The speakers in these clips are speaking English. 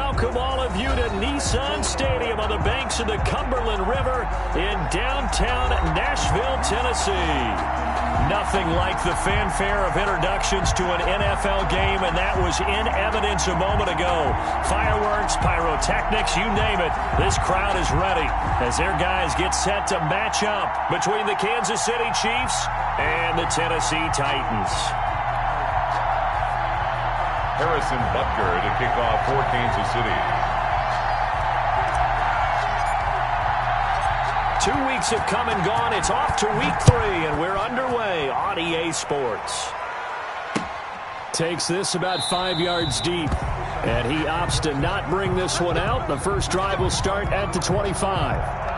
welcome all of you to Nissan Stadium on the banks of the Cumberland River in downtown Nashville, Tennessee. Nothing like the fanfare of introductions to an NFL game, and that was in evidence a moment ago. Fireworks, pyrotechnics, you name it. This crowd is ready as their guys get set to match up between the Kansas City Chiefs and the Tennessee Titans. Harrison Butker to kick off for Kansas City. 2 weeks have come and gone. It's off to week 3, and we're underway on EA Sports. Takes this about 5 yards deep, and he opts to not bring this one out. The first drive will start at the 25.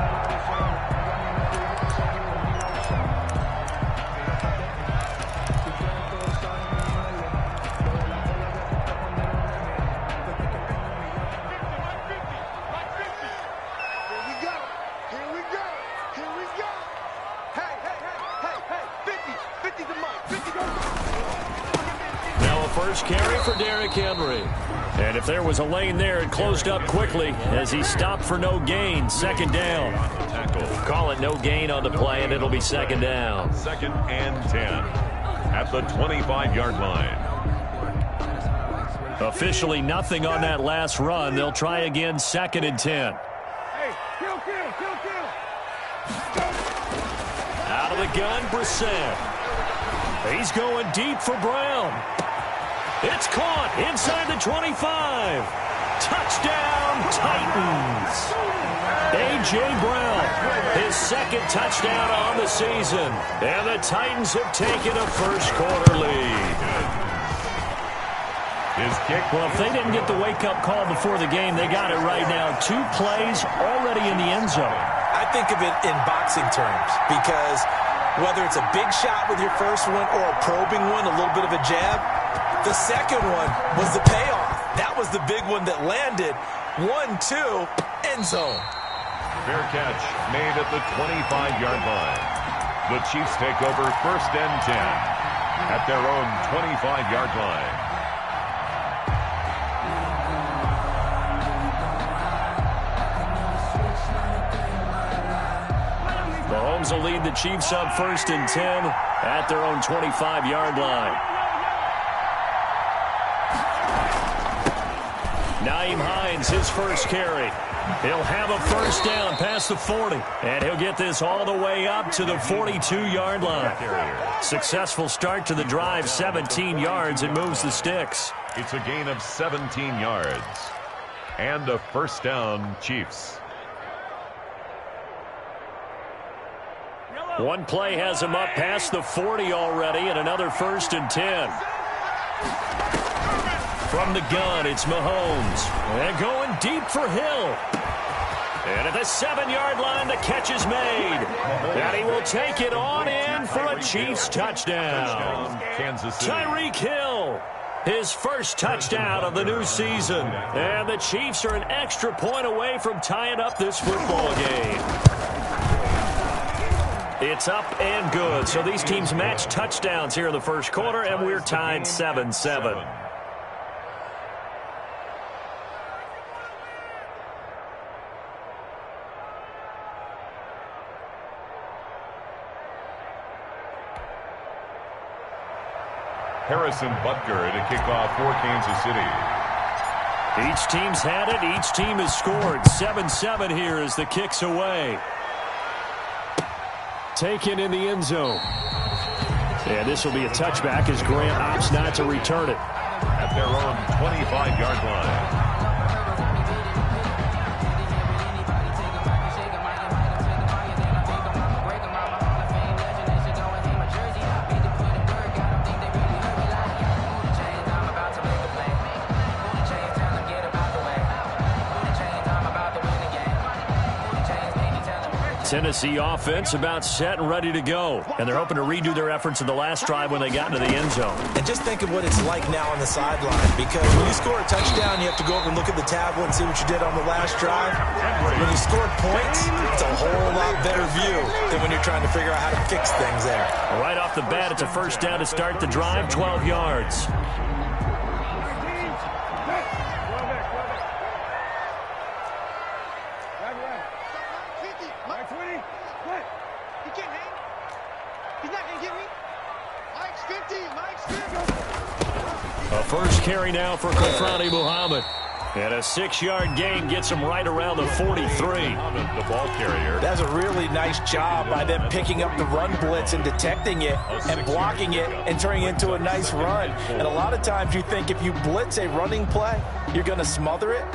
First carry for Derrick Henry. And if there was a lane there, it closed up quickly as he stopped for no gain. Second down. Call it no gain on the play, and it'll be second down. 2nd and 10 at the 25-yard line. Officially nothing on that last run. They'll try again 2nd and 10. Out of the gun, Brissett. He's going deep for Brown. It's caught inside the 25. Touchdown, Titans. A.J. Brown, his second touchdown on the season. And the Titans have taken a first-quarter lead. His kick. Well, if they didn't get the wake-up call before the game, they got it right now. 2 plays already in the end zone. I think of it in boxing terms because whether it's a big shot with your first one or a probing one, a little bit of a jab, the second one was the payoff. That was the big one that landed. 1-2, end zone. Fair catch made at the 25-yard line. The Chiefs take over 1st and 10 at their own 25-yard line. Mahomes will lead the Chiefs up 1st and 10 at their own 25-yard line. Nyheim Hines, his first carry. He'll have a first down past the 40. And he'll get this all the way up to the 42-yard line. Successful start to the drive, 17 yards, and moves the sticks. It's a gain of 17 yards. And a first down, Chiefs. One play has him up past the 40 already, and another 1st and 10. From the gun, it's Mahomes. And going deep for Hill. And at the 7-yard line, the catch is made. And he will take it on in for a Chiefs touchdown. Kansas City. Tyreek Hill, his first touchdown of the new season. And the Chiefs are an extra point away from tying up this football game. It's up and good. So these teams match touchdowns here in the first quarter, and we're tied 7-7. Harrison Butker to kick off for Kansas City. Each team's had it. Each team has scored. 7-7 here as the kick's away. Taken in the end zone. And this will be a touchback as Grant opts not to return it. At their own 25-yard line. Tennessee offense about set and ready to go. And they're hoping to redo their efforts in the last drive when they got into the end zone. And just think of what it's like now on the sideline, because when you score a touchdown, you have to go over and look at the tablet and see what you did on the last drive. When you score points, it's a whole lot better view than when you're trying to figure out how to fix things there. Right off the bat, it's a first down to start the drive, 12 yards. What? He can't hang. He's not going to get me. Mike's 50. Mike's 50. A first carry now for Kofrani Muhammad. And a 6-yard gain gets him right around the 43. The ball carrier. That's a really nice job by them picking up the run blitz and detecting it and blocking it and turning it into a nice run. And a lot of times you think if you blitz a running play, you're going to smother it.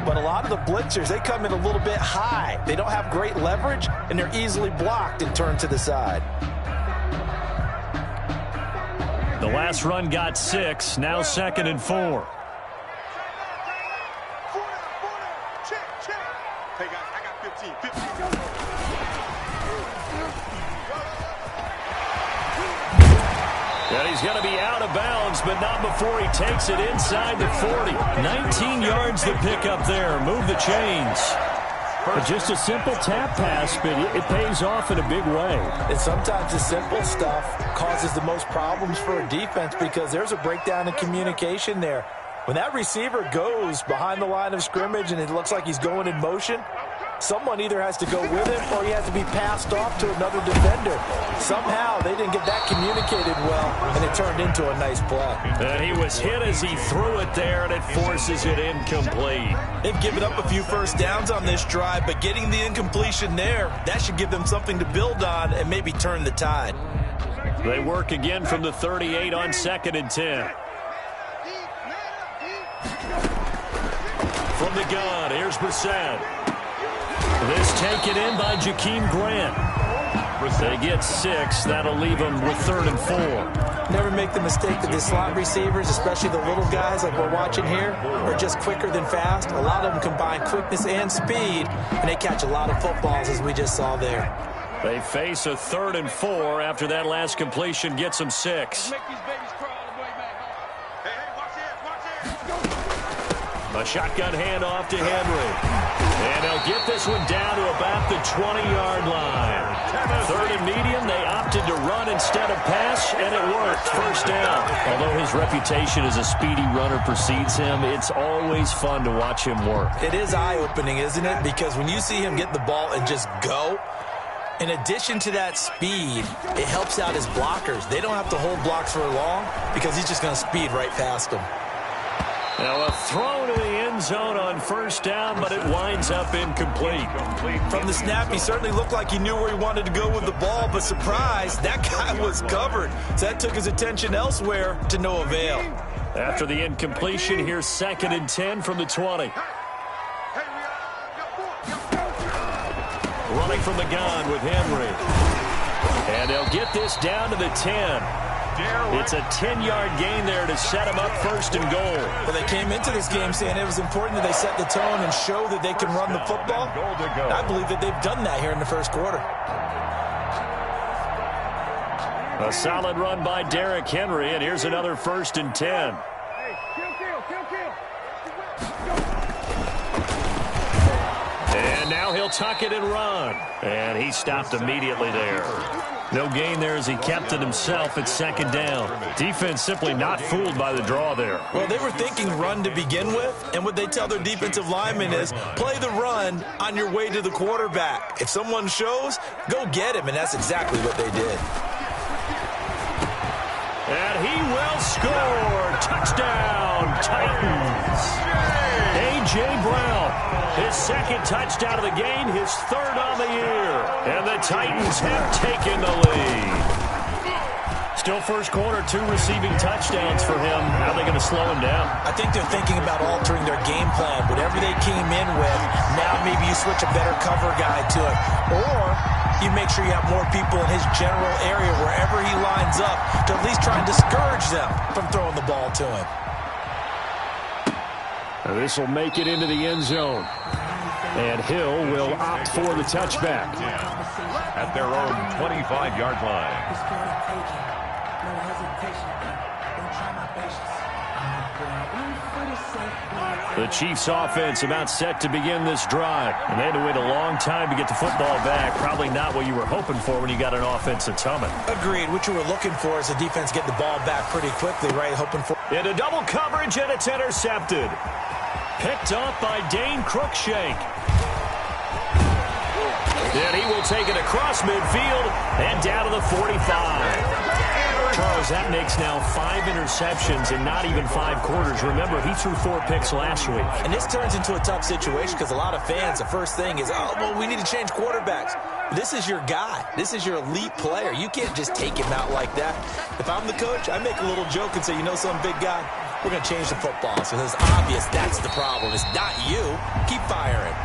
But a lot of the blitzers, they come in a little bit high. They don't have great leverage, and they're easily blocked and turned to the side. The last run got 6, now 2nd and 4. Hey, guys, I got 15. 15. And he's going to be out of bounds, but not before he takes it inside the 40. 19 yards to pick up there. Move the chains. But just a simple tap pass, but it pays off in a big way. And sometimes the simple stuff causes the most problems for a defense because there's a breakdown in communication there. When that receiver goes behind the line of scrimmage and it looks like he's going in motion, someone either has to go with him or he has to be passed off to another defender. Somehow they didn't get that communicated well, and it turned into a nice play. And he was hit as he threw it there, and it forces it incomplete. They've given up a few first downs on this drive, but getting the incompletion there, that should give them something to build on and maybe turn the tide. They work again from the 38 on 2nd and 10. From the gun, here's Brissett. This taken in by Jakeem Grant. They get 6. That'll leave them with 3rd and 4. Never make the mistake that the slot receivers, especially the little guys like we're watching here, are just quicker than fast. A lot of them combine quickness and speed, and they catch a lot of footballs, as we just saw there. They face a 3rd and 4 after that last completion gets them 6. A shotgun handoff to Henry. And they'll get this one down to about the 20-yard line. 3rd and medium, they opted to run instead of pass, and it worked. First down. Although his reputation as a speedy runner precedes him, it's always fun to watch him work. It is eye-opening, isn't it? Because when you see him get the ball and just go, in addition to that speed, it helps out his blockers. They don't have to hold blocks for long because he's just going to speed right past them. Now a throw to the end zone on first down, but it winds up incomplete. From the snap, he certainly looked like he knew where he wanted to go with the ball, but surprise, that guy was covered. So that took his attention elsewhere to no avail. After the incompletion, here's 2nd and 10 from the 20. Running from the gun with Henry. And they'll get this down to the 10. It's a 10-yard gain there to set them up 1st and goal. Well, they came into this game saying it was important that they set the tone and show that they can run the football. I believe that they've done that here in the first quarter. A solid run by Derrick Henry, and here's another 1st and 10. And now he'll tuck it and run. And he stopped immediately there. No gain there as he kept it himself at 2nd down. Defense simply not fooled by the draw there. Well, they were thinking run to begin with, and what they tell their defensive linemen is play the run on your way to the quarterback. If someone shows, go get him, and that's exactly what they did. And he will score. Touchdown, Titans. A.J. Brown, his 2nd touchdown of the game, his 3rd on the year. And the Titans have taken the lead. Still first quarter, 2 receiving touchdowns for him. How are they going to slow him down? I think they're thinking about altering their game plan. Whatever they came in with, now maybe you switch a better cover guy to it. Or you make sure you have more people in his general area wherever he lines up to at least try and discourage them from throwing the ball to him. This will make it into the end zone. And Hill will opt for the touchback. At their own 25-yard line. The Chiefs offense about set to begin this drive. And they had to wait a long time to get the football back. Probably not what you were hoping for when you got an offense that's humming. Agreed. What you were looking for is the defense getting the ball back pretty quickly, right? Hoping for Into double coverage, and it's intercepted. Picked up by Dane Cruikshank. And he will take it across midfield and down to the 45. Charles, that makes now 5 interceptions in not even 5 quarters. Remember, he threw 4 picks last week. And this turns into a tough situation because a lot of fans, the first thing is, oh, well, we need to change quarterbacks. This is your guy. This is your elite player. You can't just take him out like that. If I'm the coach, I make a little joke and say, you know some big guy, we're going to change the football. So it's obvious that's the problem. It's not you. Keep firing.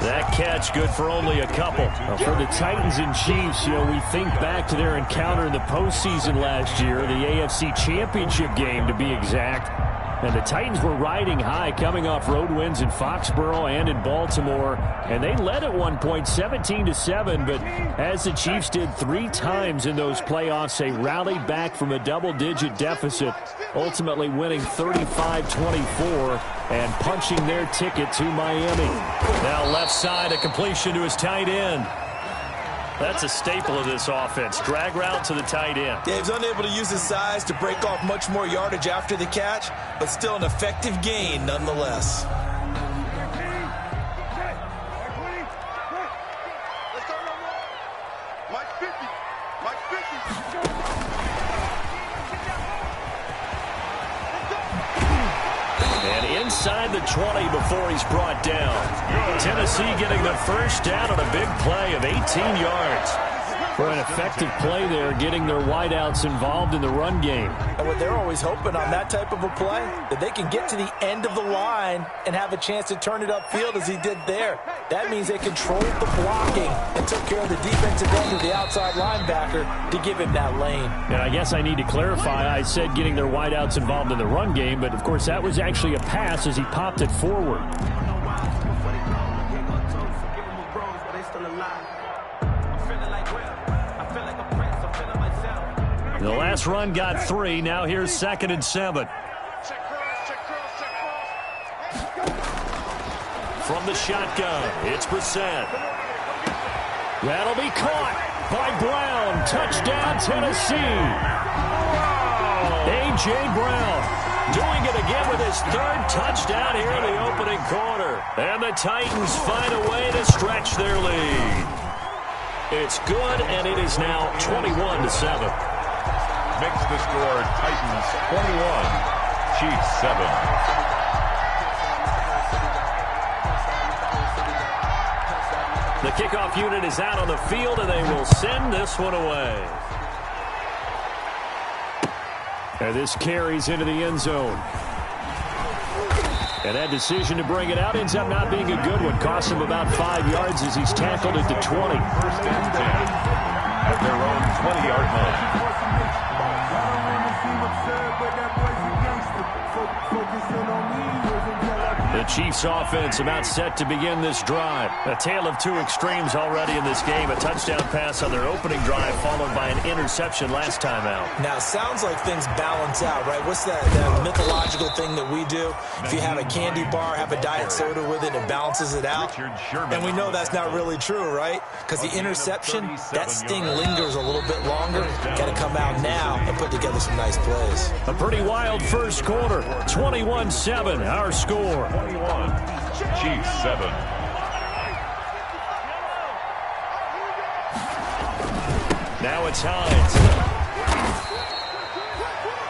That catch good for only a couple. For the Titans and Chiefs, we think back to their encounter in the postseason last year, the AFC Championship game to be exact. And the Titans were riding high, coming off road wins in Foxborough and in Baltimore. And they led at one point 17-7, but as the Chiefs did 3 times in those playoffs, they rallied back from a double-digit deficit, ultimately winning 35-24 and punching their ticket to Miami. Now left side, a completion to his tight end. That's a staple of this offense. Drag route to the tight end. Yeah, he's unable to use his size to break off much more yardage after the catch, but still an effective gain nonetheless. And inside the 20 before he's brought down. Tennessee getting the first down on a big play of 18 yards. For an effective play there, getting their wideouts involved in the run game. And what they're always hoping on that type of a play, that they can get to the end of the line and have a chance to turn it upfield as he did there. That means they controlled the blocking and took care of the defensive end of the outside linebacker to give him that lane. And I guess I need to clarify, I said getting their wideouts involved in the run game, but of course that was actually a pass as he popped it forward. The last run got 3. Now here's 2nd and 7. From the shotgun, it's Brissett. That'll be caught by Brown. Touchdown, Tennessee. A.J. Brown doing it again with his 3rd touchdown here in the opening quarter. And the Titans find a way to stretch their lead. It's good, and it is now 21-7. Makes the score Titans 21, Chiefs 7. The kickoff unit is out on the field, and they will send this one away. And this carries into the end zone. And that decision to bring it out ends up not being a good one. Costs him about 5 yards as he's tackled at the 20. First and 10 at their own 20-yard line. The Chiefs offense about set to begin this drive. A tale of 2 extremes already in this game. A touchdown pass on their opening drive followed by an interception last time out. Now, it sounds like things balance out, right? What's that mythological thing that we do? If you have a candy bar, have a diet soda with it, it balances it out. And we know that's not really true, right? Because the interception, that sting lingers a little bit longer. Got to come out now and put together some nice plays. A pretty wild first quarter. 21-7, our score. 21, Chiefs 7. Now it's Hines.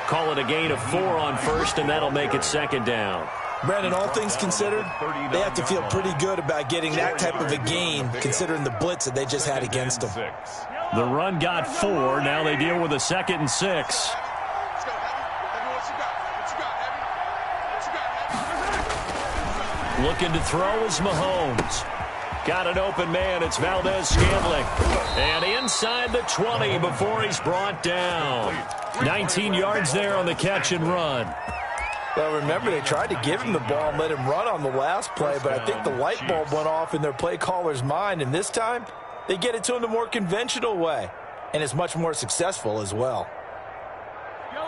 Call it a gain of 4 on first, and that'll make it 2nd down. Brandon, all things considered, they have to feel pretty good about getting that type of a gain, considering the blitz that they just had against them. The run got 4. Now they deal with a 2nd and 6. Looking to throw is Mahomes. Got an open man. It's Valdez-Scantling. And inside the 20 before he's brought down. 19 yards there on the catch and run. Well, remember, they tried to give him the ball and let him run on the last play, but I think the light bulb went off in their play caller's mind, and this time they get it to him the more conventional way, and it's much more successful as well.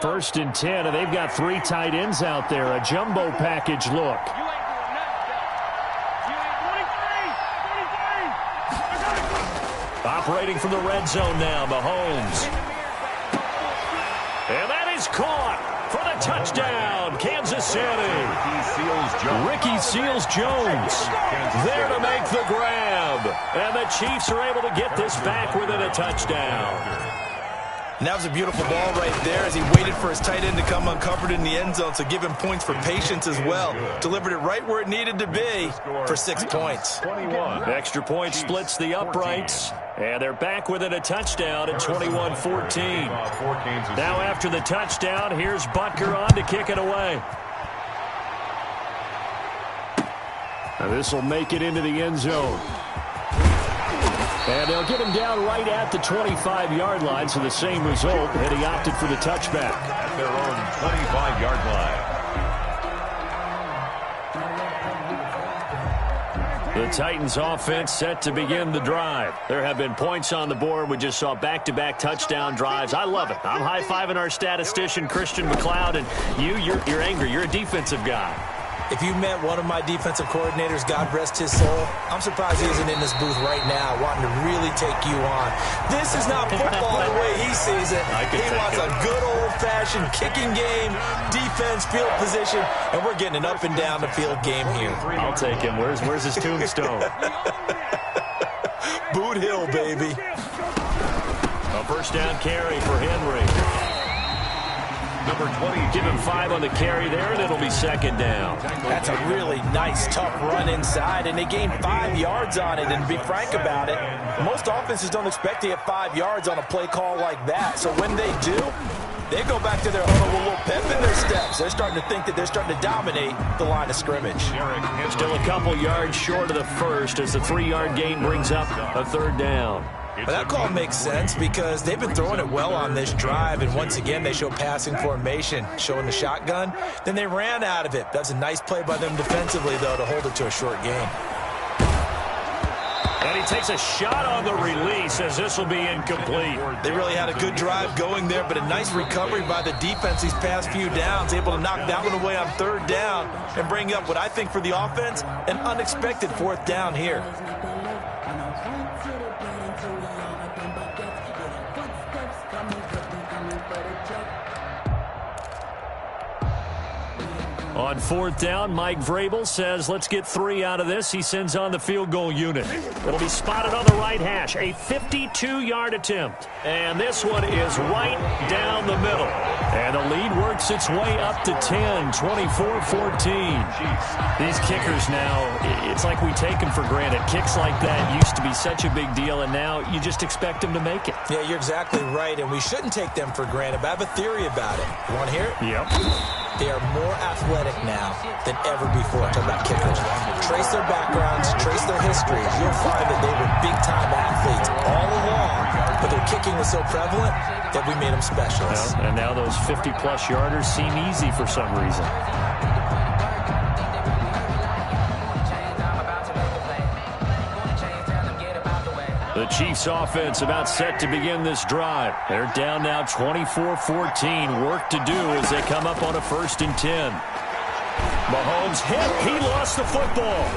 1st and 10, and they've got 3 tight ends out there. A jumbo package look. Operating from the red zone now, Mahomes. And that is caught for the touchdown, Kansas City. Ricky Seals-Jones there to make the grab. And the Chiefs are able to get this back within a touchdown. And that was a beautiful ball right there as he waited for his tight end to come uncovered in the end zone, so give him points for patience as well. Delivered it right where it needed to be for 6 points. Extra point splits the uprights, and they're back within a touchdown at 21-14. Now after the touchdown, here's Butker on to kick it away. Now this will make it into the end zone. And they'll get him down right at the 25-yard line, so the same result, and he opted for the touchback. At their own 25-yard line. The Titans offense set to begin the drive. There have been points on the board. We just saw back-to-back touchdown drives. I love it. I'm high-fiving our statistician, Christian McLeod, and you're angry. You're a defensive guy. If you met one of my defensive coordinators, God rest his soul, I'm surprised he isn't in this booth right now wanting to really take you on. This is not football the way he sees it. He wants a good old-fashioned kicking game, defense, field position, and we're getting an up-and-down-the-field game here. I'll take him. Where's his tombstone? Boot Hill, baby. A first down carry for Henry. Number 20. Give him 5 on the carry there, and it'll be second down. That's a really nice, tough run inside, and they gained 5 yards on it. And to be frank about it, most offenses don't expect to get 5 yards on a play call like that. So when they do, they go back to their huddle with a little pep in their steps. They're starting to think that they're starting to dominate the line of scrimmage. Still a couple yards short of the first as the 3-yard gain brings up a third down. But that call makes sense because they've been throwing it well on this drive, and once again they show passing formation, showing the shotgun. Then they ran out of it. That's a nice play by them defensively, though, to hold it to a short gain. And he takes a shot on the release as this will be incomplete. They really had a good drive going there, but a nice recovery by the defense these past few downs, able to knock that one away on third down and bring up what I think for the offense, an unexpected fourth down here. On fourth down, Mike Vrabel says, let's get 3 out of this. He sends on the field goal unit. It'll be spotted on the right hash. A 52-yard attempt. And this one is right down the middle. And the lead works its way up to 10, 24-14. These kickers now, it's like we take them for granted. Kicks like that used to be such a big deal, and now you just expect them to make it. Yeah, you're exactly right, and we shouldn't take them for granted. But I have a theory about it. You want to hear it? Yep. They are more athletic now than ever before. Talk about kickers. Trace their backgrounds, trace their histories. You'll find that they were big-time athletes all along, but their kicking was so prevalent that we made them specialists. Well, and now those 50-plus yarders seem easy for some reason. The Chiefs offense about set to begin this drive. They're down now 24-14. Work to do as they come up on a 1st and 10. Mahomes hit. He lost the football.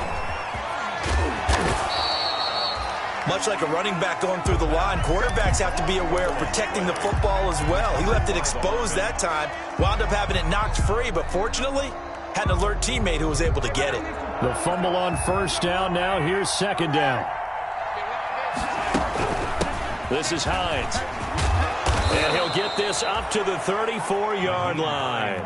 Much like a running back going through the line, quarterbacks have to be aware of protecting the football as well. He left it exposed that time, wound up having it knocked free, but fortunately, had an alert teammate who was able to get it. The fumble on first down. Now here's second down. This is Hines. And he'll get this up to the 34-yard line.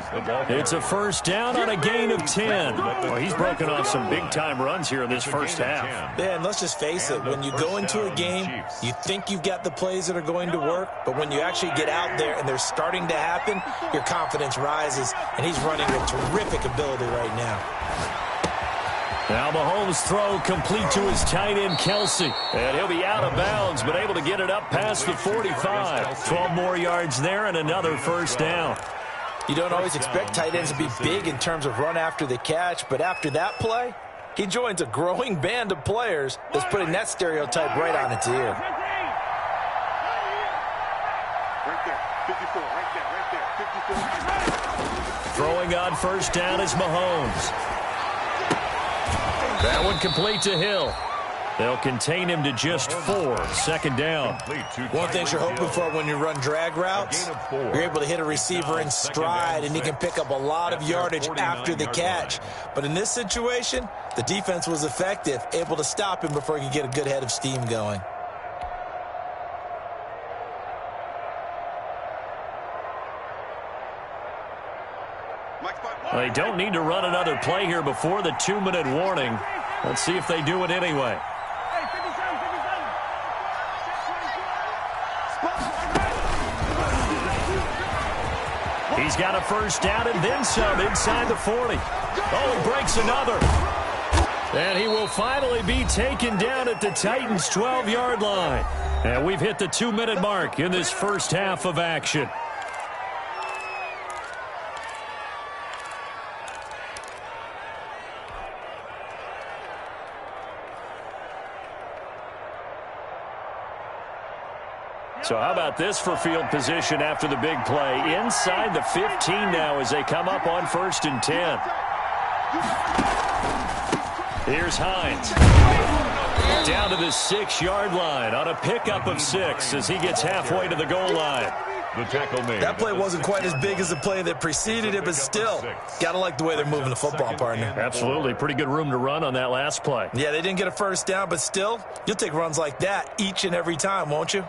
It's a first down on a gain of 10. Well, he's broken off some big-time runs here in this first half. Yeah, and let's just face it. When you go into a game, you think you've got the plays that are going to work, but when you actually get out there and they're starting to happen, your confidence rises, and he's running with terrific ability right now. Now Mahomes' throw complete to his tight end, Kelsey. And he'll be out of bounds, but able to get it up past the 45. 12 more yards there and another first down. You don't always expect tight ends to be big in terms of run after the catch, but after that play, he joins a growing band of players that's putting that stereotype right on its ear. Right there, 54, right there, 54. Throwing on first down is Mahomes. That one complete to Hill. They'll contain him to just 4. Second down. One thing you're hoping for when you run drag routes, you're able to hit a receiver in stride, and he can pick up a lot of yardage after the catch. But in this situation, the defense was effective, able to stop him before he could get a good head of steam going. They don't need to run another play here before the 2-minute warning. Let's see if they do it anyway. He's got a first down and then some inside the 40. Oh, he breaks another. And he will finally be taken down at the Titans' 12-yard line. And we've hit the 2-minute mark in this first half of action. So how about this for field position after the big play? Inside the 15 now as they come up on 1st and 10. Here's Hines. Down to the 6-yard line on a pickup of 6 as he gets halfway to the goal line. The tackle made. That play wasn't quite as big as the play that preceded it, but still, got to like the way they're moving the football, partner. Absolutely. Pretty good room to run on that last play. Yeah, they didn't get a first down, but still, you'll take runs like that each and every time, won't you?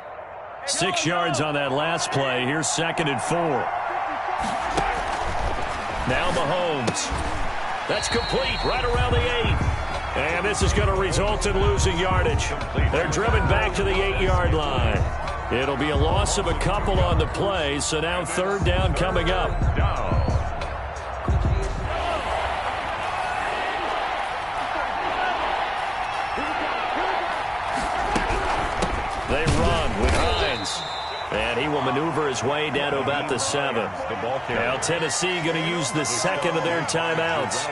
6 yards on that last play. Here's 2nd and 4. Now Mahomes. That's complete right around the 8. And this is going to result in losing yardage. They're driven back to the 8-yard line. It'll be a loss of a couple on the play, so now 3rd down coming up. They run with Hines. And he will maneuver his way down to about the 7. Now Tennessee going to use the 2nd of their timeouts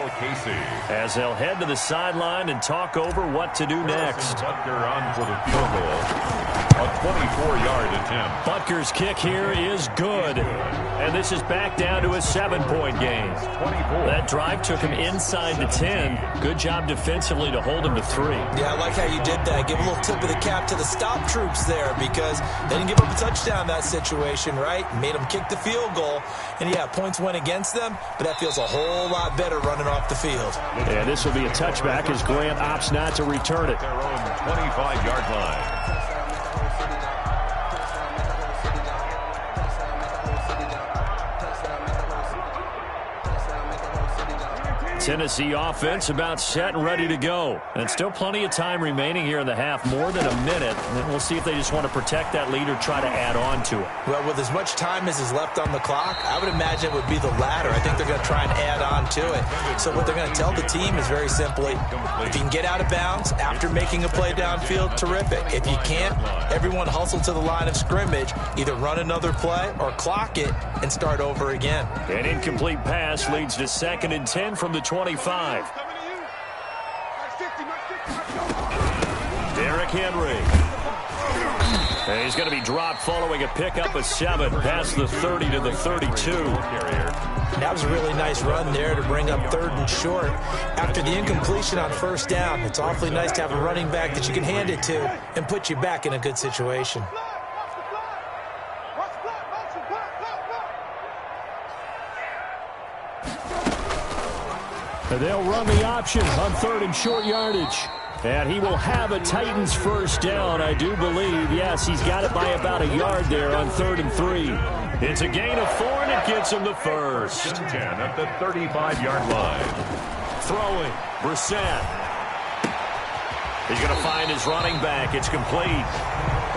as they'll head to the sideline and talk over what to do next. Butker on for the field goal. A 24-yard attempt. Butker's kick here is good. And this is back down to a 7-point game. That drive took him inside the 10. Good job defensively to hold him to 3. Yeah, I like how you did that. Give a little tip of the cap to the stop troops there because they didn't give up a touchdown in that situation, right? Made them kick the field goal. And, yeah, points went against them, but that feels a whole lot better running off the field. And this will be a touchback as Grant opts not to return it. Their own 25-yard line. Tennessee offense about set and ready to go. And still plenty of time remaining here in the half, more than a minute. And we'll see if they just want to protect that lead or try to add on to it. Well, with as much time as is left on the clock, I would imagine it would be the latter. I think they're going to try and add on to it. So what they're going to tell the team is very simply, if you can get out of bounds after making a play downfield, terrific. If you can't, everyone hustle to the line of scrimmage, either run another play or clock it and start over again. An incomplete pass leads to 2nd and 10 from the 25. Derrick Henry. And he's going to be dropped following a pickup of 7 past the 30 to the 32. That was a really nice run there to bring up 3rd and short. After the incompletion on 1st down, it's awfully nice to have a running back that you can hand it to and put you back in a good situation. They'll run the option on 3rd and short yardage. And he will have a Titans first down, I do believe. Yes, he's got it by about a yard there on 3rd and 3. It's a gain of 4, and it gets him the first. 10 at the 35-yard line. Throwing, Brissett. He's going to find his running back. It's complete.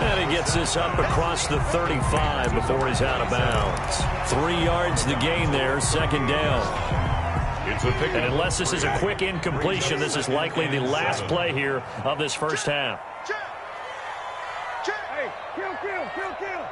And he gets this up across the 35 before he's out of bounds. 3 yards the gain there, 2nd down. And unless this is a quick incompletion, this is likely the last play here of this first half. Hey, kill.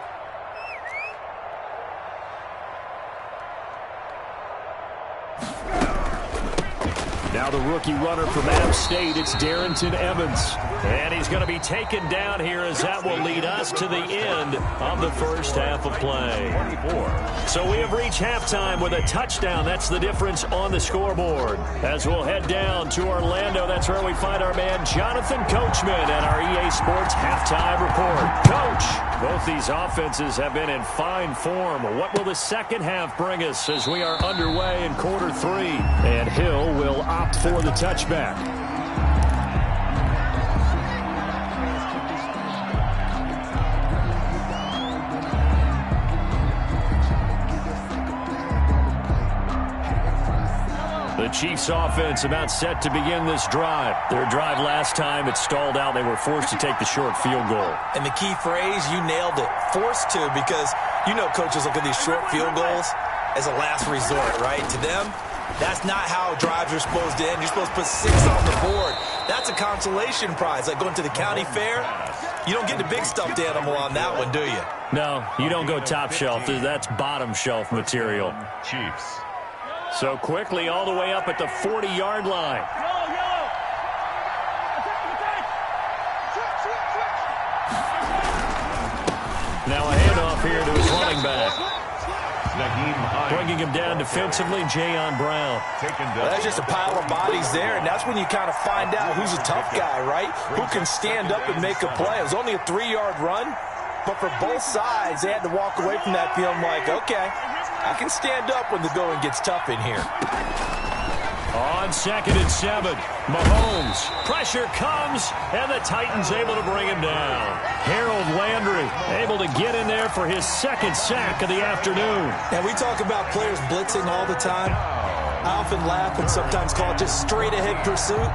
Now the rookie runner from App State, it's Darrington Evans. And he's going to be taken down here as that will lead us to the end of the first half of play. 24. So we have reached halftime with a touchdown. That's the difference on the scoreboard. As we'll head down to Orlando, that's where we find our man Jonathan Coachman at our EA Sports Halftime Report. Coach, both these offenses have been in fine form. What will the second half bring us as we are underway in quarter 3? And Hill will opt for the touchback. The Chiefs offense about set to begin this drive. Their drive last time, it stalled out. They were forced to take the short field goal. And the key phrase, you nailed it, forced to, because you know coaches look at these short field goals as a last resort, right? To them, that's not how drives are supposed to end. You're supposed to put 6 on the board. That's a consolation prize, like going to the county fair. You don't get the big stuffed animal on that one, do you? No, you don't go top shelf. That's bottom shelf material. Chiefs. So quickly all the way up at the 40-yard line. Now a handoff here to his running back. Bringing him down defensively, Jayon Brown. Well, that's just a pile of bodies there, and that's when you kind of find out who's a tough guy, right? Who can stand up and make a play. It was only a 3-yard run, but for both sides, they had to walk away from that feeling like, okay, I can stand up when the going gets tough in here. On 2nd and 7, Mahomes. Pressure comes, and the Titans able to bring him down. Harold Landry able to get in there for his 2nd sack of the afternoon. And we talk about players blitzing all the time. I often laugh and sometimes call it just straight-ahead pursuit.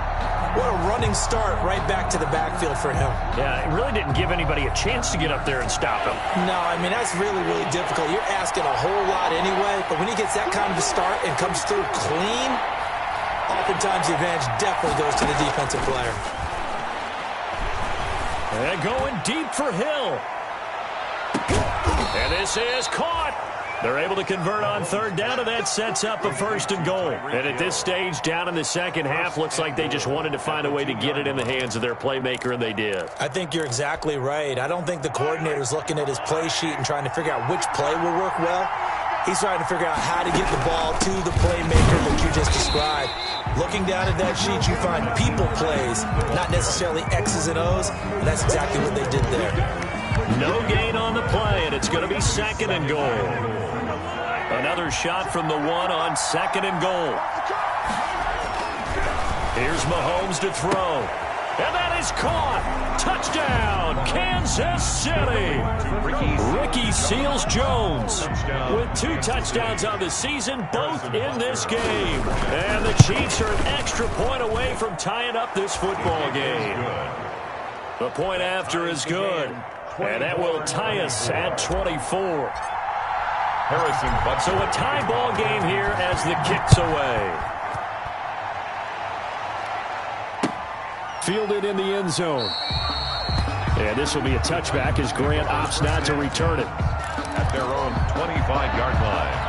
What a running start right back to the backfield for him. Yeah, it really didn't give anybody a chance to get up there and stop him. No, I mean, that's really, really difficult. You're asking a whole lot anyway, but when he gets that kind of a start and comes through clean, oftentimes the advantage definitely goes to the defensive player. And going deep for Hill. And this is caught. They're able to convert on 3rd down, and that sets up a 1st and goal. And at this stage, down in the second half, looks like they just wanted to find a way to get it in the hands of their playmaker, and they did. I think you're exactly right. I don't think the coordinator's looking at his play sheet and trying to figure out which play will work well. He's trying to figure out how to get the ball to the playmaker that you just described. Looking down at that sheet, you find people plays, not necessarily X's and O's, and that's exactly what they did there. No gain on the play, and it's going to be 2nd and goal. Another shot from the 1 on 2nd and goal. Here's Mahomes to throw. And that is caught. Touchdown, Kansas City. Ricky Seals-Jones with 2 touchdowns on the season, both in this game. And the Chiefs are an extra point away from tying up this football game. The point after is good. And that will tie us at 24. Harrison Butker. So a tie ball game here as the kick's away. Fielded in the end zone. And this will be a touchback as Grant opts not to return it. At their own 25-yard line.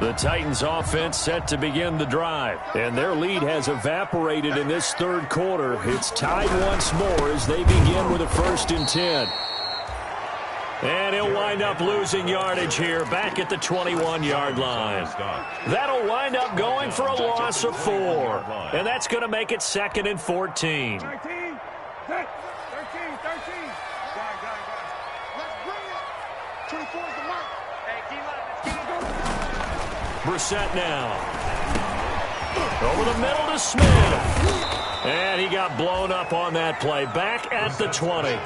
The Titans offense set to begin the drive, and their lead has evaporated in this 3rd quarter. It's tied once more as they begin with a 1st and 10. And he'll wind up losing yardage here back at the 21-yard line. That'll wind up going for a loss of 4, and that's going to make it 2nd and 14. 13. Let's bring it. 24 is the mark. Hey, Brissett now. Over the middle to Smith. And he got blown up on that play. Back at the 20.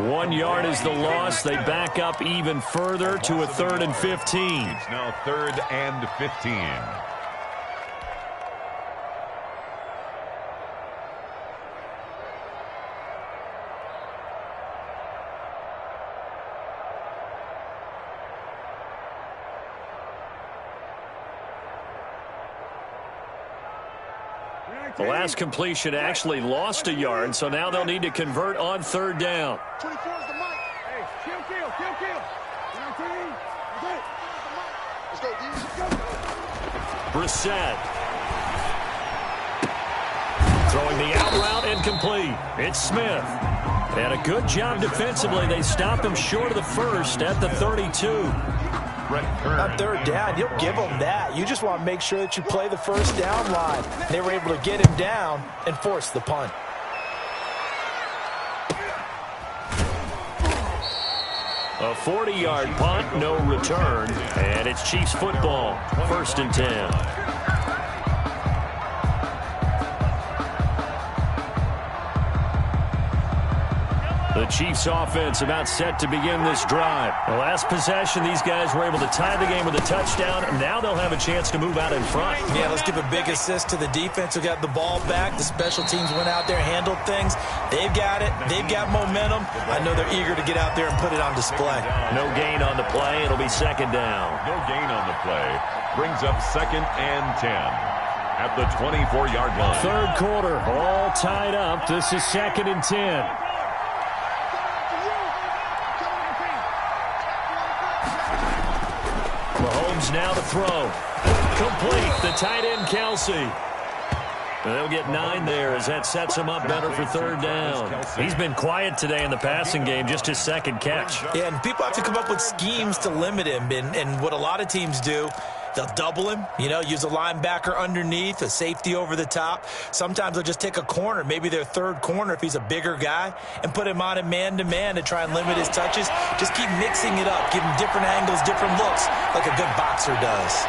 1 yard is the loss. They back up even further to a 3rd and 15. It's now 3rd and 15. The last completion actually lost a yard, so now they'll need to convert on 3rd down. 24 is the mark. Hey, Let's go, D. Brissett. Throwing the out route incomplete. It's Smith. And a good job defensively. They stopped him short of the first at the 32. On third down, you'll give them that. You just want to make sure that you play the first down line. They were able to get him down and force the punt. A 40-yard punt, no return. And it's Chiefs football. 1st and 10. The Chiefs offense about set to begin this drive. The last possession, these guys were able to tie the game with a touchdown. Now they'll have a chance to move out in front. Yeah, let's give a big assist to the defense who got the ball back. The special teams went out there, handled things. They've got it. They've got momentum. I know they're eager to get out there and put it on display. No gain on the play. It'll be 2nd down. No gain on the play. Brings up 2nd and 10 at the 24-yard line. 3rd quarter, all tied up. This is 2nd and 10. Mahomes now to throw. Complete. The tight end, Kelsey. They'll get 9 there as that sets him up better for 3rd down. He's been quiet today in the passing game, just his 2nd catch. Yeah, and people have to come up with schemes to limit him. And what a lot of teams do, they'll double him, use a linebacker underneath, a safety over the top. Sometimes they'll just take a corner, maybe their 3rd corner if he's a bigger guy, and put him on a man-to-man to try and limit his touches. Just keep mixing it up, give him different angles, different looks, like a good boxer does.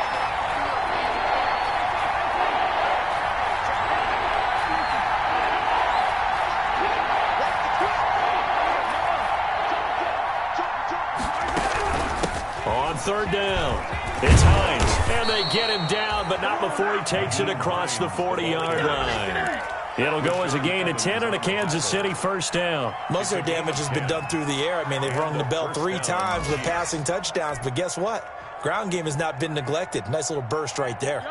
On 3rd down, it's Hines, and they get him down, but not before he takes it across the 40-yard line. It'll go as a gain of 10 and a Kansas City 1st down. Most of their damage has been done through the air. I mean, they've rung the bell 3 times with passing touchdowns, but guess what? Ground game has not been neglected. Nice little burst right there.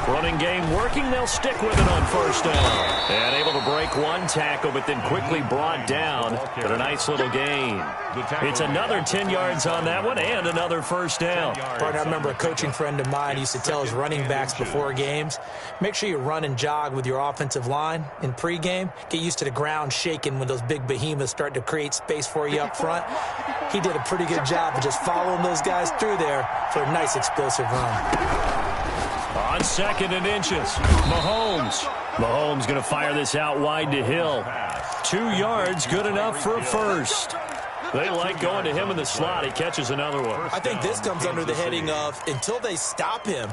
Running game working. They'll stick with it on 1st down. And able to break one tackle, but then quickly brought down. But a nice little gain. It's another 10 yards on that one and another 1st down. Partner, I remember a coaching friend of mine used to tell his running backs before games, make sure you run and jog with your offensive line in pregame. Get used to the ground shaking when those big behemoths start to create space for you up front. He did a pretty good job of just following those guys through there for a nice explosive run. On 2nd and inches, Mahomes going to fire this out wide to Hill. 2 yards, good enough for a 1st. They like going to him in the slot. He catches another one. I think this comes under the heading of, until they stop him,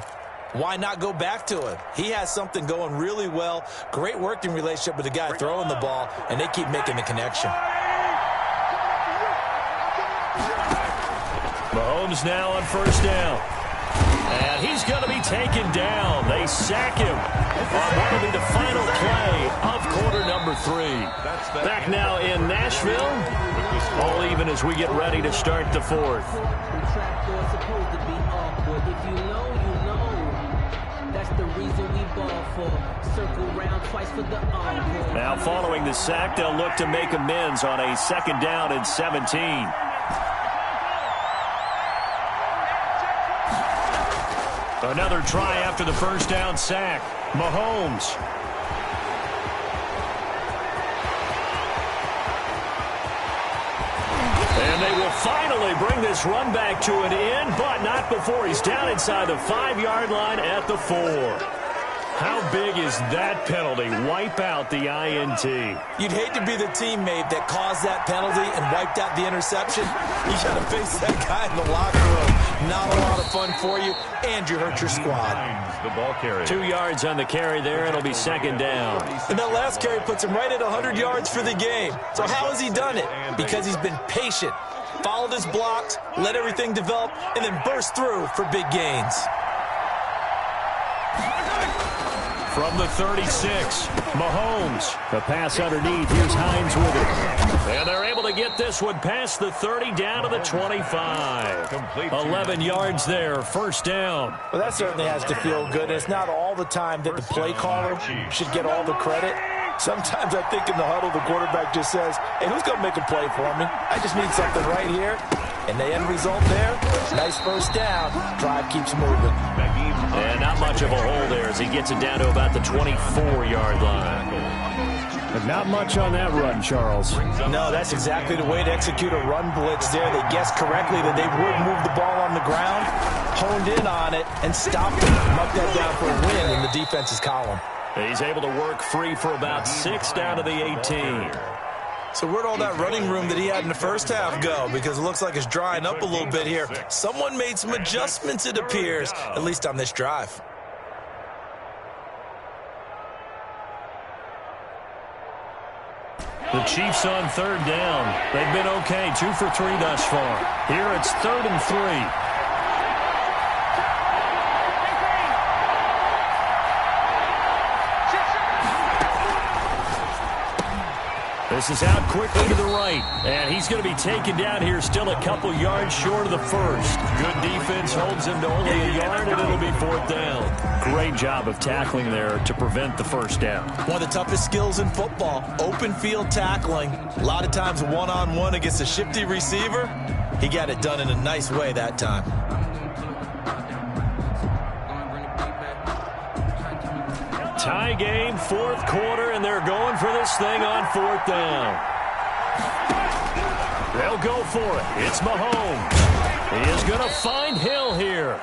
why not go back to him? He has something going really well. Great working relationship with the guy throwing the ball, and they keep making the connection. Mahomes now on 1st down. And he's going to be taken down. They sack him on what will be the final play of quarter number 3. Back now in Nashville. All even as we get ready to start the 4th. Now following the sack, they'll look to make amends on a 2nd down and 17. Another try after the 1st down sack. Mahomes. And they will finally bring this run back to an end, but not before he's down inside the 5-yard line at the 4. How big is that penalty? Wipe out the INT. You'd hate to be the teammate that caused that penalty and wiped out the interception. You got to face that guy in the locker room. Not a lot of fun for you, and you hurt your squad. The ball carry. 2 yards on the carry there. It'll be 2nd down. And that last carry puts him right at 100 yards for the game. So how has he done it? Because he's been patient, followed his blocks, let everything develop, and then burst through for big gains. From the 36, Mahomes. The pass underneath. Here's Hines with it. And they're able to get this one past the 30 down to the 25. 11 yards there, 1st down. Well, that certainly has to feel good. It's not all the time that the play caller should get all the credit. Sometimes I think in the huddle, the quarterback just says, hey, who's going to make a play for me? I just need something right here. And the end result there, nice first down. Drive keeps moving. And not much of a hole there as he gets it down to about the 24-yard line. But not much on that run, Charles. No, that's exactly the way to execute a run blitz there. They guessed correctly that they would move the ball on the ground, honed in on it, and stopped it. Mark that down for a win in the defense's column. He's able to work free for about 6 down to the 18. So where'd all that running room that he had in the first half go? Because it looks like it's drying up a little bit here. Someone made some adjustments, it appears, at least on this drive. The Chiefs on 3rd down. They've been okay, 2 for 3 thus far. Here it's 3rd and 3. This is out quickly to the right, and he's going to be taken down here still a couple yards short of the first. Good defense holds him to only a yard, and it'll be 4th down. Great job of tackling there to prevent the first down. One of the toughest skills in football, open field tackling. A lot of times one-on-one against a shifty receiver. He got it done in a nice way that time. Tie game, 4th quarter, and they're going for this thing on 4th down. They'll go for it. It's Mahomes. He is going to find Hill here.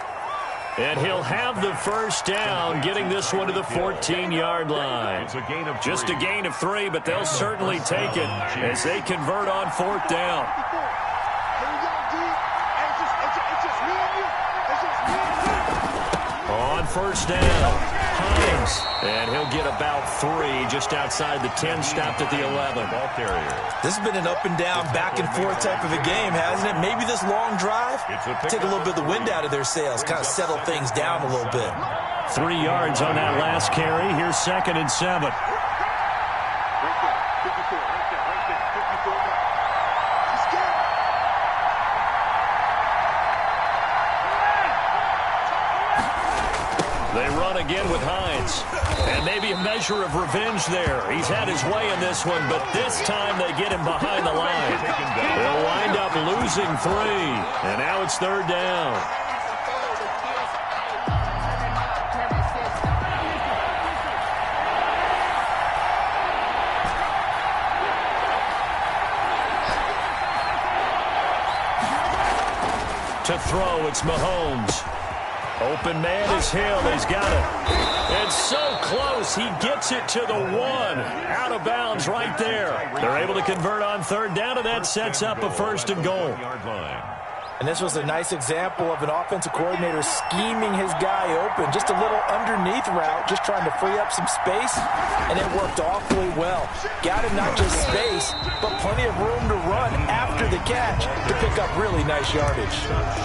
And he'll have the first down, getting this one to the 14-yard line. Just a gain of 3, but they'll certainly take it as they convert on 4th down. On 1st down. Hines, and he'll get about 3 just outside the 10, stopped at the 11. Ball carrier. This has been an up and down, back and forth type of a game, hasn't it? Maybe this long drive, take a little bit of the wind out of their sails, kind of settle things down a little bit. 3 yards on that last carry. Here's 2nd and 7. They run again with Hines. And maybe a measure of revenge there. He's had his way in this one, but this time they get him behind the line. They'll wind up losing 3. And now it's 3rd down. To throw, it's Mahomes. Open man is Hill. He's got it. It's so close. He gets it to the 1. Out of bounds right there. They're able to convert on 3rd down, and that sets up a 1st and goal. And this was a nice example of an offensive coordinator scheming his guy open. Just a little underneath route, just trying to free up some space, and it worked awfully well. Got him not just space, but plenty of room to run after the catch to pick up really nice yardage.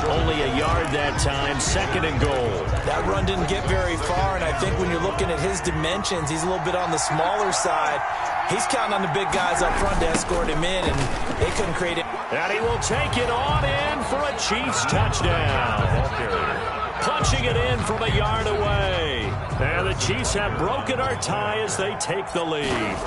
Only a yard that time, 2nd and goal. That run didn't get very far, and I think when you're looking at his dimensions, he's a little bit on the smaller side. He's counting on the big guys up front to escort him in, and they couldn't create it. And he will take it on in for a Chiefs touchdown. Punching it in from a yard away. And the Chiefs have broken our tie as they take the lead.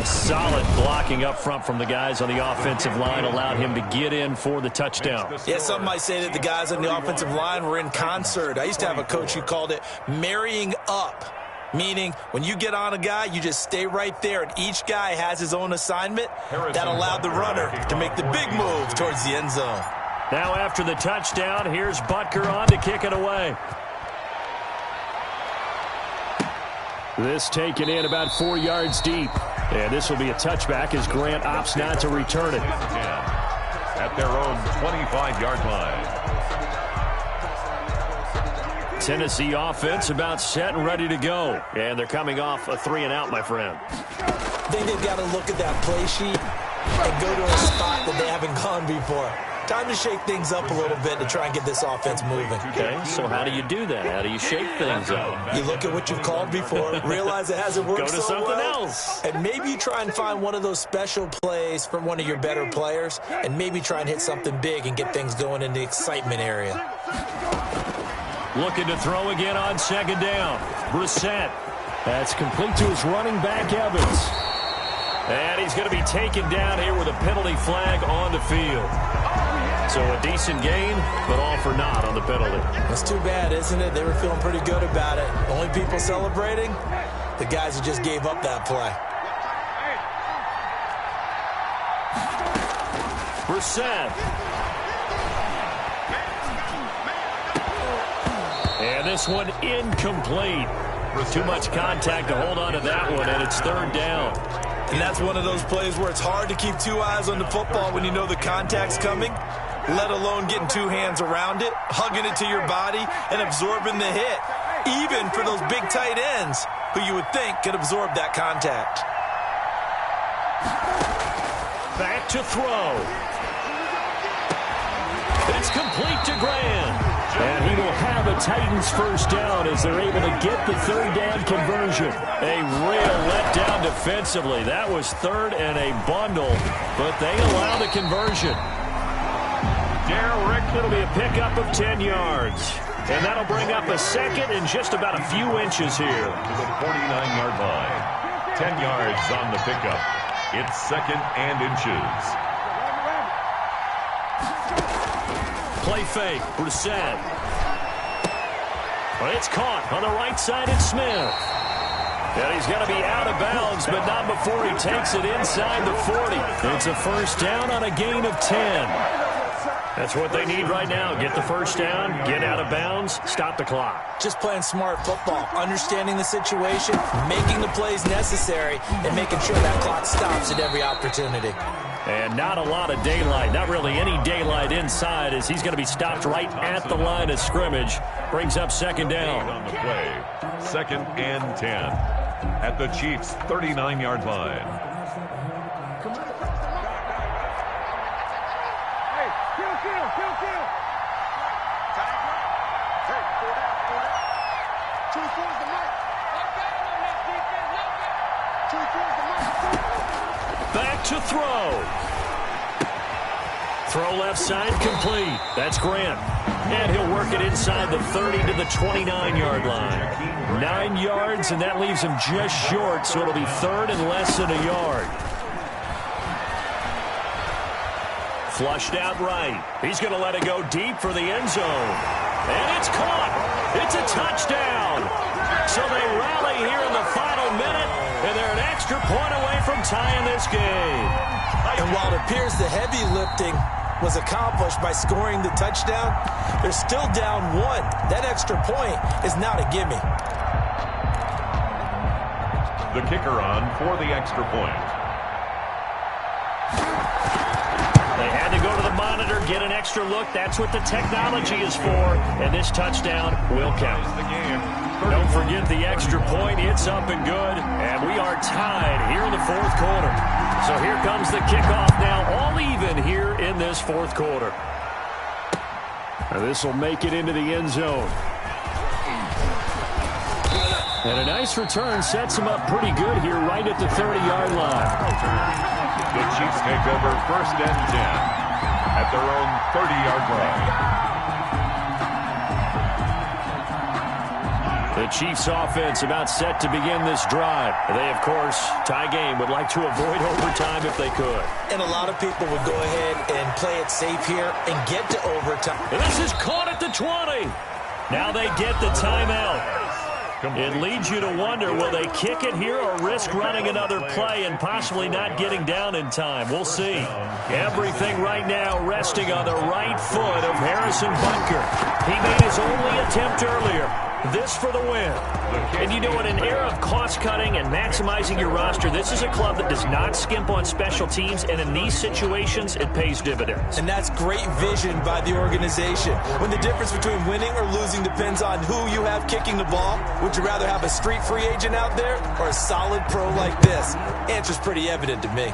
Solid blocking up front from the guys on the offensive line allowed him to get in for the touchdown. Yeah, some might say that the guys on the offensive line were in concert. I used to have a coach who called it marrying up. Meaning, when you get on a guy, you just stay right there, and each guy has his own assignment. That allowed the runner to make the big move towards the end zone. Now after the touchdown, here's Butker on to kick it away. This taken in about 4 yards deep. And this will be a touchback as Grant opts not to return it. At their own 25-yard line. Tennessee offense about set and ready to go. And they're coming off a 3-and-out, my friend. I think they've got to look at that play sheet and go to a spot that they haven't gone before. Time to shake things up a little bit to try and get this offense moving. Okay, so how do you do that? How do you shake things up? You look at what you've called before, realize it hasn't worked so well. Go to something else. And maybe you try and find one of those special plays from one of your better players, and maybe try and hit something big and get things going in the excitement area. Looking to throw again on 2nd down. Brissett. That's complete to his running back, Evans. And he's going to be taken down here with a penalty flag on the field. So a decent gain, but all for naught on the penalty. That's too bad, isn't it? They were feeling pretty good about it. Only people celebrating, the guys who just gave up that play. Brissett. And this one incomplete. Too much contact to hold on to that one, and it's third down. And that's one of those plays where it's hard to keep two eyes on the football when you know the contact's coming, let alone getting two hands around it, hugging it to your body, and absorbing the hit, even for those big tight ends who you would think could absorb that contact. Back to throw. It's complete to Graham. And he will have a Titans first down as they're able to get the third down conversion. A real letdown defensively. That was third and a bundle, but they allow the conversion. Derrick, it'll be a pickup of 10 yards. And that'll bring up a second and just about a few inches here. To the 49-yard line. 10 yards on the pickup. It's second and inches. Play fake. Brissett. But it's caught on the right side. It's Smith. And he's going to be out of bounds, but not before he takes it inside the 40. It's a first down on a gain of 10. That's what they need right now. Get the first down, get out of bounds, stop the clock. Just playing smart football, understanding the situation, making the plays necessary, and making sure that clock stops at every opportunity. And not a lot of daylight, not really any daylight inside, as he's going to be stopped right at the line of scrimmage. Brings up second down. On the play, second and 10 at the Chiefs' 39-yard line. Back to throw. Throw left side complete. That's Grant. And he'll work it inside the 30 to the 29-yard line. 9 yards, and that leaves him just short, so it'll be third and less than a yard. Flushed out right. He's going to let it go deep for the end zone. And it's caught. It's a touchdown. So they rally here in the final minute, and they're an extra point away from tying this game. And while it appears the heavy lifting was accomplished by scoring the touchdown, they're still down one. That extra point is not a gimme. The kicker on for the extra point. They had to go to the monitor, get an extra look. That's what the technology is for, and this touchdown will count. The game. Don't forget the extra point. It's up and good, and we are tied here in the fourth quarter. So here comes the kickoff now, all even here in this fourth quarter. And this will make it into the end zone. And a nice return sets him up pretty good here right at the 30-yard line. The Chiefs take over first and 10 at their own 30-yard line. The Chiefs offense about set to begin this drive. They, of course, tie game, would like to avoid overtime if they could. And a lot of people would go ahead and play it safe here and get to overtime. And this is caught at the 20. Now they get the timeout. It leads you to wonder, will they kick it here or risk running another play and possibly not getting down in time? We'll see. Everything right now resting on the right foot of Harrison Butker. He made his only attempt earlier. This for the win. And you know, in an era of cost-cutting and maximizing your roster, this is a club that does not skimp on special teams, and in these situations, it pays dividends. And that's great vision by the organization. When the difference between winning or losing depends on who you have kicking the ball, would you rather have a street free agent out there or a solid pro like this? Answer's pretty evident to me.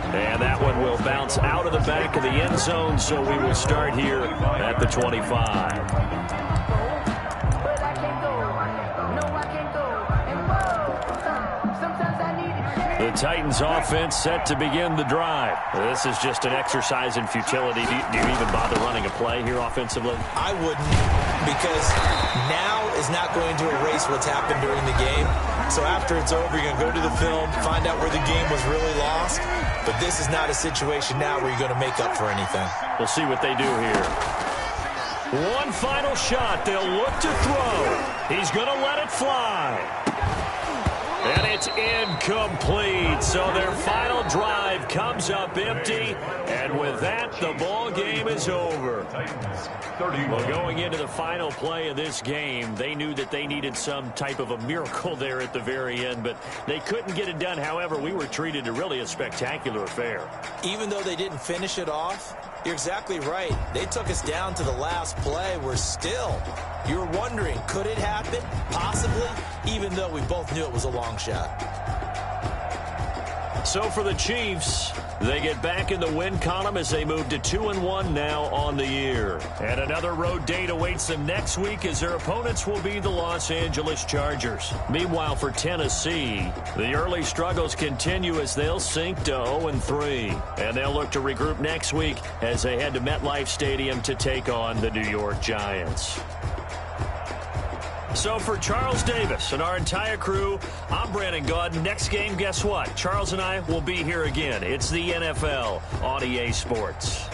And that one will bounce out of the back of the end zone, so we will start here at the 25. The The Titans offense set to begin the drive. This is just an exercise in futility. Do you even bother running a play here offensively? I wouldn't, because now is not going to erase what's happened during the game. So after it's over, you're going to go to the film, find out where the game was really lost. But this is not a situation now where you're going to make up for anything. We'll see what they do here. One final shot. They'll look to throw. He's going to let it fly. And it's incomplete. So their final drive comes up empty. And with that, the ball game is over. Well, going into the final play of this game, they knew that they needed some type of a miracle there at the very end, but they couldn't get it done. However, we were treated to really a spectacular affair. Even though they didn't finish it off, you're exactly right. They took us down to the last play. We're still, you're wondering, could it happen? Possibly, even though we both knew it was a long shot. So for the Chiefs, they get back in the win column as they move to 2-1 now on the year. And another road date awaits them next week as their opponents will be the Los Angeles Chargers. Meanwhile, for Tennessee, the early struggles continue as they'll sink to 0-3. And they'll look to regroup next week as they head to MetLife Stadium to take on the New York Giants. So for Charles Davis and our entire crew, I'm Brandon Gaudin. Next game, guess what? Charles and I will be here again. It's the NFL on EA Sports.